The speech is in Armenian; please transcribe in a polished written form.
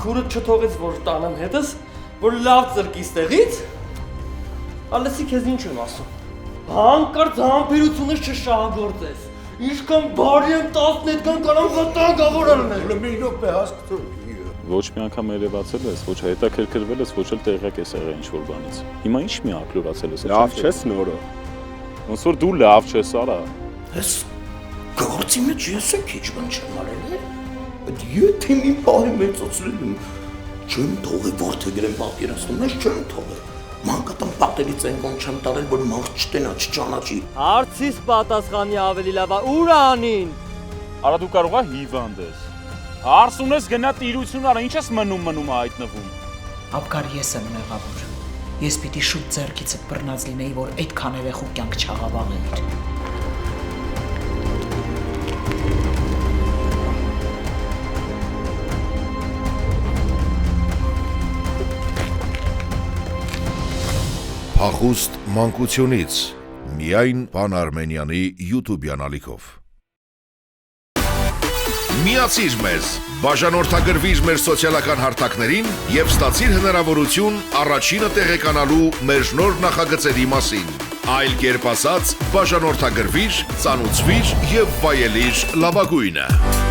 քուրը չթողեց որ տանեմ հետս, որ լավ ծրկիս տեղից, ալեսի քեզ ինչ եմ ասում։ Հանկարծ համբերությունս չշահագործես։ Ինչքան բարի եմ 10 նետքան կարող վտանգավոր ալնել։ Մի րոպե հասկացու։ Ոչ մի անգամ երևացել ես, ոչ հետաքրքրվել ես, ոչ էլ տեղյակ ես եղել ինչ-որ բանից։ Հիմա ինչ մի ակլորացել ես։ Լավ չես նորը։ Ոնց որ դու լավ չես, արա։ Ես գործի մեջ ես է քիչ բան չեմ արել։ Բայց եթե մի բան մեծացրել եմ, չեմ թողել որդեգրեմ պատկերացնում, ես չեմ թողել։ Մանկատան պատերից այնքան չեմ տարել, որ մարդ չտենա, չճանաչի։ Հարցիս պատասխանի ավելի լավ է, ուր անին։ Արա դու կարող ես հիվանդ ես։ Հարց ունես գնա տիրություն արա, ինչ ես մնում հայտնվում։ Ապկար ես եմ մեղավոր։ Ես պիտի շուտ ձեռքիցդ բռնած լինեի, որ այդքան երեխու կյանք չաղավաղեիր։ Փախուստ մանկությունից միայն Պան Արմենյանի YouTube-յան ալիքով։ Միացիր մեզ, բաժանորդագրվիր մեր սոցիալական հարթակներին և ստացիր հնարավորություն առաջինը տեղեկանալու մեր նոր նախագծերի մասին։ Այլ կերպ ասած, բաժանորդագրվիր, ծանուցվիր և վայելիր լավագույնը։